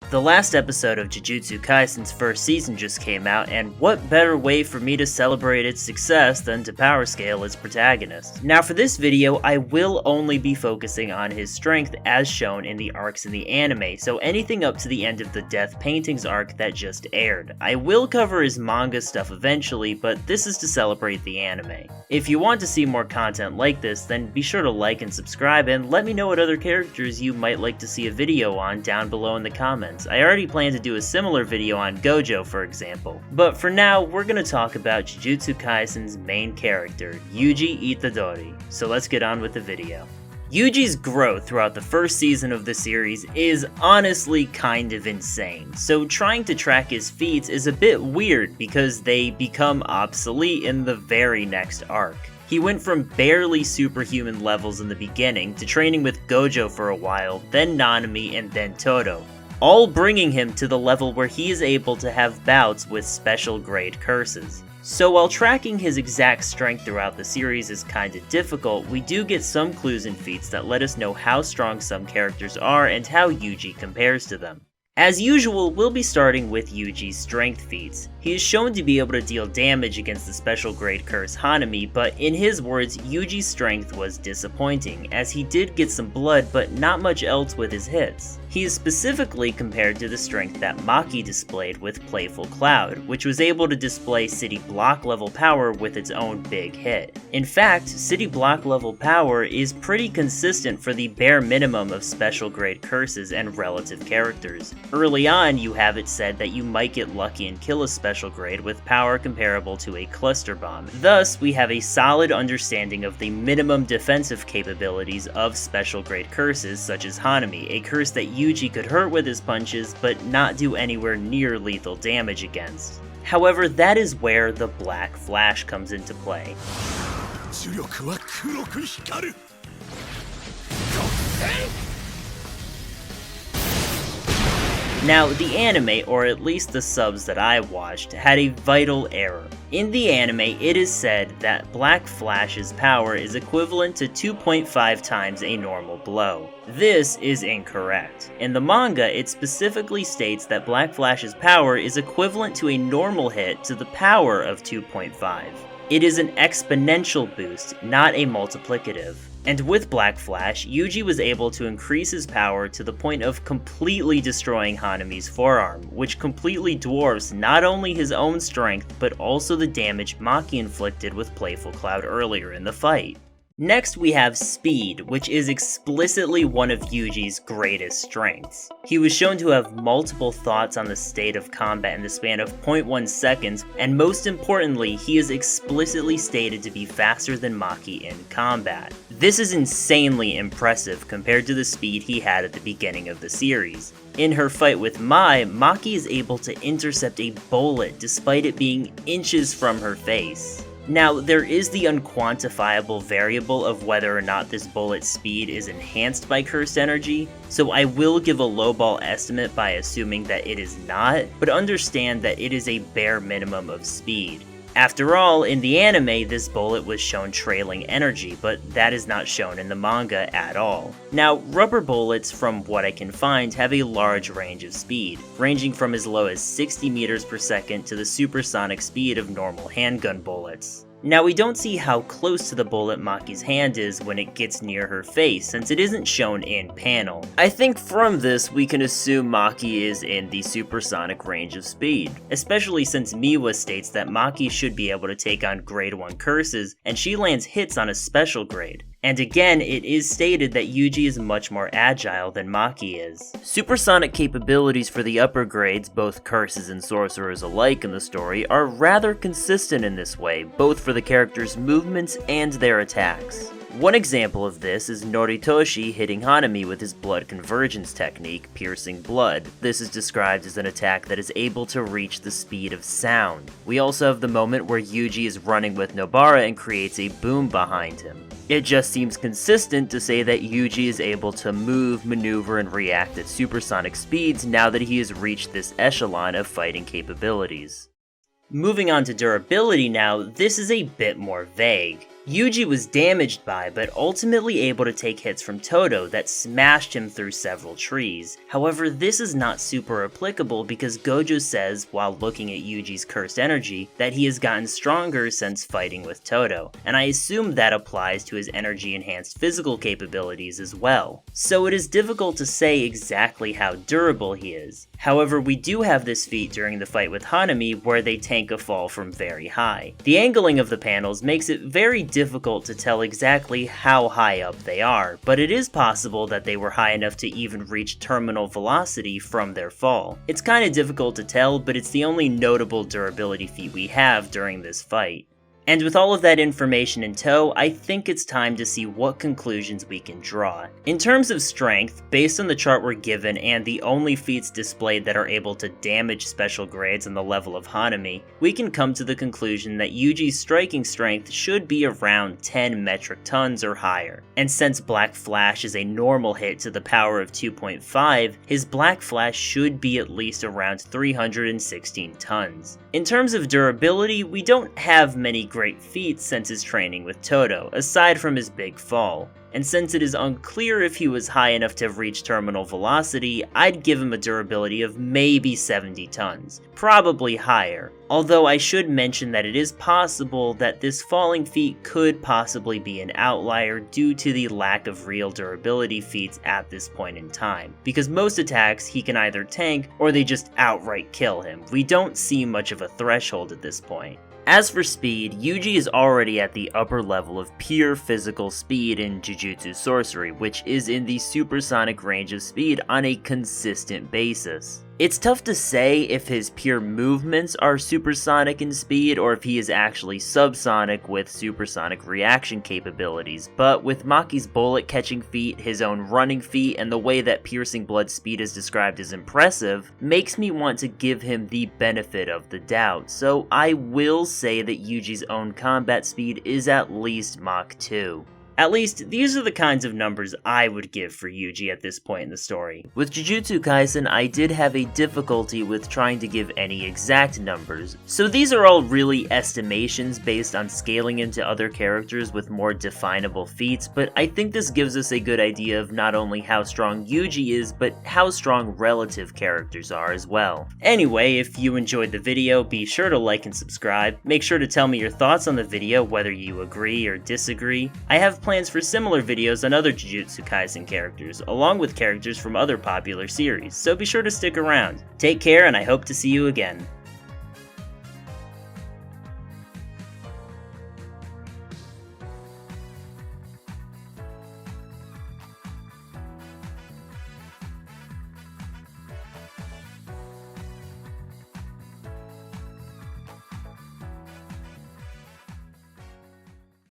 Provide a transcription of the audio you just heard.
The last episode of Jujutsu Kaisen's first season just came out, and what better way for me to celebrate its success than to power scale its protagonist. Now for this video, I will only be focusing on his strength as shown in the arcs in the anime, so anything up to the end of the Death Paintings arc that just aired. I will cover his manga stuff eventually, but this is to celebrate the anime. If you want to see more content like this, then be sure to like and subscribe, and let me know what other characters you might like to see a video on down below in the comments. I already plan to do a similar video on Gojo, for example. But for now, we're gonna talk about Jujutsu Kaisen's main character, Yuji Itadori. So let's get on with the video. Yuji's growth throughout the first season of the series is honestly kind of insane, so trying to track his feats is a bit weird because they become obsolete in the very next arc. He went from barely superhuman levels in the beginning to training with Gojo for a while, then Nanami, and then Todo, all bringing him to the level where he is able to have bouts with special grade curses. So while tracking his exact strength throughout the series is kinda difficult, we do get some clues and feats that let us know how strong some characters are and how Yuji compares to them. As usual, we'll be starting with Yuji's strength feats. He is shown to be able to deal damage against the special grade curse Hanami, but in his words, Yuji's strength was disappointing, as he did get some blood but not much else with his hits. He is specifically compared to the strength that Maki displayed with Playful Cloud, which was able to display city block level power with its own big hit. In fact, city block level power is pretty consistent for the bare minimum of special grade curses and relative characters. Early on, you have it said that you might get lucky and kill a special grade with power comparable to a cluster bomb. Thus, we have a solid understanding of the minimum defensive capabilities of special grade curses such as Hanami, a curse that Yuji could hurt with his punches but not do anywhere near lethal damage against. However, that is where the Black Flash comes into play. Now, the anime, or at least the subs that I watched, had a vital error. In the anime, it is said that Black Flash's power is equivalent to 2.5 times a normal blow. This is incorrect. In the manga, it specifically states that Black Flash's power is equivalent to a normal hit to the power of 2.5. It is an exponential boost, not a multiplicative. And with Black Flash, Yuji was able to increase his power to the point of completely destroying Hanami's forearm, which completely dwarfs not only his own strength, but also the damage Maki inflicted with Playful Cloud earlier in the fight. Next we have speed, which is explicitly one of Yuji's greatest strengths. He was shown to have multiple thoughts on the state of combat in the span of 0.1 seconds, and most importantly, he is explicitly stated to be faster than Maki in combat. This is insanely impressive compared to the speed he had at the beginning of the series. In her fight with Mai, Maki is able to intercept a bullet despite it being inches from her face. Now, there is the unquantifiable variable of whether or not this bullet's speed is enhanced by cursed energy, so I will give a lowball estimate by assuming that it is not, but understand that it is a bare minimum of speed. After all, in the anime, this bullet was shown trailing energy, but that is not shown in the manga at all. Now, rubber bullets, from what I can find, have a large range of speed, ranging from as low as 60 meters per second to the supersonic speed of normal handgun bullets. Now, we don't see how close to the bullet Maki's hand is when it gets near her face, since it isn't shown in panel. I think from this, we can assume Maki is in the supersonic range of speed, especially since Miwa states that Maki should be able to take on grade 1 curses, and she lands hits on a special grade. And again, it is stated that Yuji is much more agile than Maki is. Supersonic capabilities for the upper grades, both curses and sorcerers alike in the story, are rather consistent in this way, both for the characters' movements and their attacks. One example of this is Noritoshi hitting Hanami with his blood convergence technique, Piercing Blood. This is described as an attack that is able to reach the speed of sound. We also have the moment where Yuji is running with Nobara and creates a boom behind him. It just seems consistent to say that Yuji is able to move, maneuver, and react at supersonic speeds now that he has reached this echelon of fighting capabilities. Moving on to durability now, this is a bit more vague. Yuji was damaged by, but ultimately able to take hits from Todo that smashed him through several trees. However, this is not super applicable because Gojo says, while looking at Yuji's cursed energy, that he has gotten stronger since fighting with Todo, and I assume that applies to his energy-enhanced physical capabilities as well. So it is difficult to say exactly how durable he is. However, we do have this feat during the fight with Nanami where they tank a fall from very high. The angling of the panels makes it very difficult to tell exactly how high up they are, but it is possible that they were high enough to even reach terminal velocity from their fall. It's kinda difficult to tell, but it's the only notable durability feat we have during this fight. And with all of that information in tow, I think it's time to see what conclusions we can draw. In terms of strength, based on the chart we're given and the only feats displayed that are able to damage special grades on the level of Nanami, we can come to the conclusion that Yuji's striking strength should be around 10 metric tons or higher. And since Black Flash is a normal hit to the power of 2.5, his Black Flash should be at least around 316 tons. In terms of durability, we don't have many great feats since his training with Todo, aside from his big fall. And since it is unclear if he was high enough to reach terminal velocity, I'd give him a durability of maybe 70 tons, probably higher. Although I should mention that it is possible that this falling feat could possibly be an outlier due to the lack of real durability feats at this point in time, because most attacks he can either tank or they just outright kill him. We don't see much of a threshold at this point. As for speed, Yuji is already at the upper level of pure physical speed in Jujutsu Sorcery, which is in the supersonic range of speed on a consistent basis. It's tough to say if his pure movements are supersonic in speed or if he is actually subsonic with supersonic reaction capabilities, but with Maki's bullet catching feat, his own running feat, and the way that piercing blood speed is described as impressive, makes me want to give him the benefit of the doubt, so I will say that Yuji's own combat speed is at least Mach 2. At least, these are the kinds of numbers I would give for Yuji at this point in the story. With Jujutsu Kaisen, I did have a difficulty with trying to give any exact numbers, so these are all really estimations based on scaling into other characters with more definable feats, but I think this gives us a good idea of not only how strong Yuji is, but how strong relative characters are as well. Anyway, if you enjoyed the video, be sure to like and subscribe. Make sure to tell me your thoughts on the video, whether you agree or disagree. I have plans for similar videos on other Jujutsu Kaisen characters, along with characters from other popular series, so be sure to stick around. Take care, and I hope to see you again.